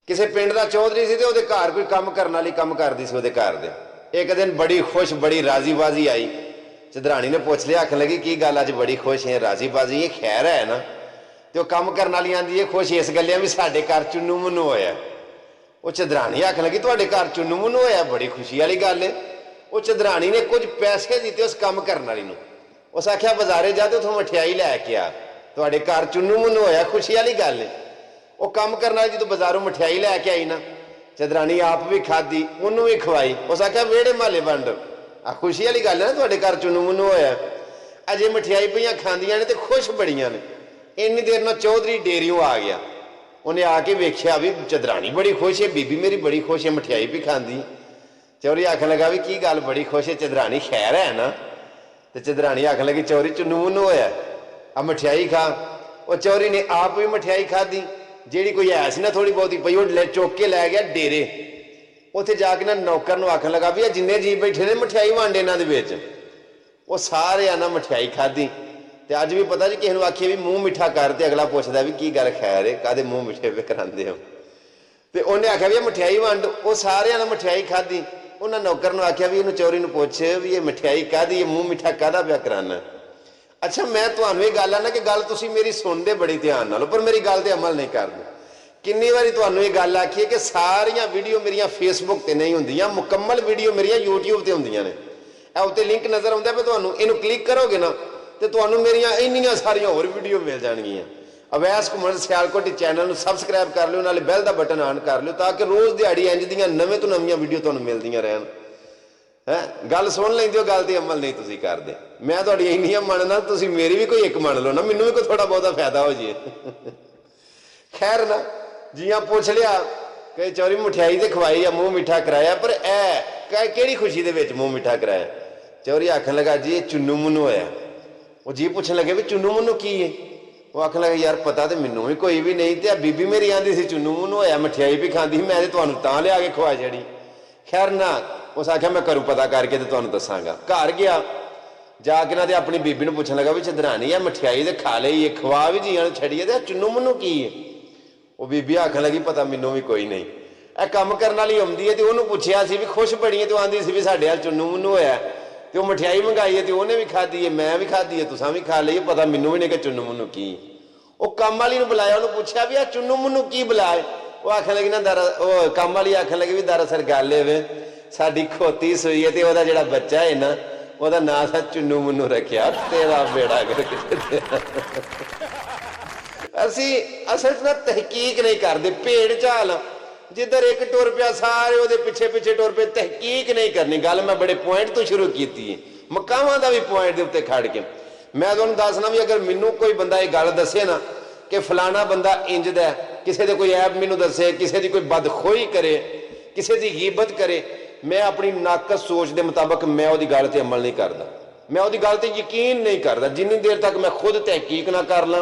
किसी पिंड का चौधरी सी ते ओहदे घर कोई काम करने वाली काम करती सी ओहदे घर दे। एक दिन बड़ी खुश बड़ी राजी बाजी आई। चधरानी ने पूछ लिया, आखन लगी की गल अज बड़ी खुश है राजी बाजी ये खैर है ना? तो काम करने वाली आंदी है खुश इस गल भी साडे घर चुन्नू मुन्नू होया। वो चधरानी आखन लगी तुहाडे घर चुन्नू मुन्नू होया, बड़ी खुशी वाली गल है। वो चधरानी ने कुछ पैसे दिते उस काम करने वाली नूं। उस आख्या बाजारे जा ते उथों मठियाई लैके आ, तुहाडे घर चुन्नू मुन्नू होया, खुशी वाली गल है। वो काम करने वाली जो बाजारों मठियाई लैके आई ना, चधरानी आप भी खाधी उन्होंने भी खवाई। उस आख्या वेड़े माले वंड, आ खुशी वाली गल है ना, तुहाडे घर चुन्नू मुन्नू होया। अजे मठियाई पईयां खांदियां ने ते खुश बड़ियां ने। इन्नी देर नाल चौधरी डेरियों आ गया। उन्हें आके वेख्या भी चधरानी बड़ी खुश है, बीबी मेरी बड़ी खुश है, मठियाई भी खांदी। चौधरी आखन लगा भी की गल बड़ी खुश है चधरानी, खैर है ना? तो चधरानी आखन लगी चौधरी चुन्नू मुन्नू होया, आ मठियाई खा। और चौधरी ने आप भी मठियाई खाधी, जी कोई है सी ना थोड़ी बहुती पई, वो चुक के लै गया डेरे। उत्थे जाके ना नौकर नूं आखन लगा भी जिन्ने जी बैठे ने मठियाई वंड इन्हां दे विच। वो सारे ना मठियाई खाधी। तो अज भी पता जी किसी नूं आखिए भी मूँह मिठा कर, ते अगला पुछदा भी की गल खैर है, काहदे मूँह मिठे पे करांदे हो? तो उन्हें आख्या भी मठियाई वंड। वो सारे ने मठियाई खाधी। उन्हें नौकर नूं आख्या भी इहनूं चौधरी नूं पुछ भी ये मठियाई काहदी, ये मूँह मिठा काहदा पिया कराना? अच्छा मैं तुहानूं ये गल आना कि गल तुसीं मेरी सुनदे बड़ी ध्यान नाल, पर मेरी गल ते अमल नहीं करदे। किन्नी बारी तुहानूं ये गल आखी है कि सारियां वीडियो मेरियां फेसबुक ते नहीं हुंदियां, मुकम्मल वीडियो मेरियां यूट्यूब ते हुंदियां ने। उत्ते लिंक नज़र आउंदा पे, तुहानूं इहनूं क्लिक करोगे ना तो तुहानूं मेरियां इन्नियां सारियां होर वीडियो मिल जाणगियां। अवैस घुमण सियालकोट चैनल नूं सबसक्राइब कर लिओ, नाले बैल दा बटन ऑन कर लिओ, ताकि रोज़ दिहाड़ी इंज दीयां नवें तो नवीं वीडियो तुहानूं मिलदियां रहन। है गल सुन लेंदे हो, गल ते अमल नहीं तुसीं करदे। मैं तुहाडी इन्नियां मनना, तुसीं मेरी भी कोई एक मन लो ना, मैनूं भी कोई थोड़ा बहुता फायदा हो जाए। खैर ना जियां पुछ लिया कि चौधरी मठियाई तो खवाई या मूँह मिठा कराया, पर किहड़ी खुशी दे विच मूँह मिठा कराया? चौधरी आखन लगा जी ये चुन्नू मुन्नू होया। वो जी पूछन लगे भी चुन्नू मुन्नू की है? वो आखन लगे यार पता तो मैनूं भी कोई भी नहीं, तो बीबी मेरी आंदी सी चुन्नू मुन्नू होया, मठियाई भी खांदी, मैं तो तुहानूं तां लिया के खवा छड़ी। खैर ना उस आख्या मैं घरों पता करके तो तुहानूं दसांगा। घर गया जाके ना ते अपनी बीबी नूं पुछन लगा भी चधरानी है मठियाई तो खा लई है, खवा भी जियां छड़िए, तो चुन्नू मुन्नू की है? वो बीबी आखन लगी पता मैनूं भी कोई नहीं, ए काम करने वाली आउंदी है। तो उन्होंने पुछया सी भी खुश बड़ी है, तो आंदी सी भी साडे हाल चुन्नू मुन्नू होया, तो मठियाई मंगाई है, तो उन्हें भी खाधी है, मैं भी खाधी है, तुसां भी खा लई, पता मैनूं भी नहीं कि चुन्नू मुन्नू की। वो काम वाली नूं बुलाया, उन्होंने पुछया भी आ चुन्नू मुन्नू की बुलाए? वो आखन लगी ना काम वाली आखन लगी भी दरअसल गल है साडी खोती सूई है, तो वह जिहड़ा बच्चा है ना वह नाम सा चुन्नू मुन्नू रखिया, तेरा बेड़ा करके। असी असल ना तहकीक नहीं करते, भेड़ चाल जिधर एक टुर पिया सारे वो पिछे पिछे टुर पे, तहकीक नहीं करनी। गल मैं बड़े पॉइंट तो शुरू की, मकावां दा भी पॉइंट दे उत्ते खड़ के मैं तुहानूं दसना भी अगर मैनूं कोई बंदा ये गल दसे ना कि फलाना बंदा इंज दा है, किसी दे कोई ऐब मैनूं दसे, किसी दी कोई बदखोई करे, किसी दी गीबत करे, मैं अपनी नाकस सोच के मुताबिक मैं वो गल ते अमल नहीं करता, मैं वो गल ते यकीन नहीं करता। जिन्नी देर तक मैं खुद तहकीक ना कर ला,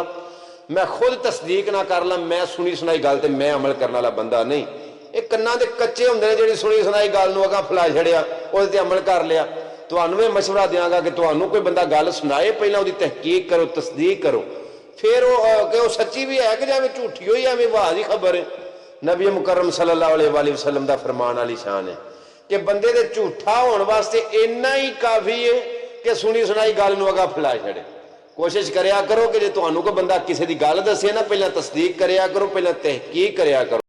मैं खुद तस्दीक ना कर ला, मैं सुनी सुनाई गल ते मैं अमल करने वाला बंदा नहीं। एक कन्ना दे कच्चे हुंदे ने, जिहड़ी सुनी सुनाई गल नूं अगां फैला छड़िया, उहदे ते अमल कर लिया। तुहानूं भी मशवरा देंगा कि तुहानूं कोई बंदा गल सुनाए, पहलां उहदी तहकीक करो, तस्दीक करो, फिर वो सच्ची भी है कि जावें झूठी होई, एवें वाह दी खबर है। नबी मुकर्रम सल्लल्लाहु अलैहि वसल्लम दा फरमान वाली शान है कि बंदे दे झूठा होने वास्ते इन्ना ही काफ़ी है कि सुनी सुनाई गल नूं अगां फैला छड़े। कोशिश करिया करो कि जे तुहानूं कोई बंदा किसी दी गल दसे ना, पहलां तस्दीक करिया करो, पहलां तहकीक करिया करो।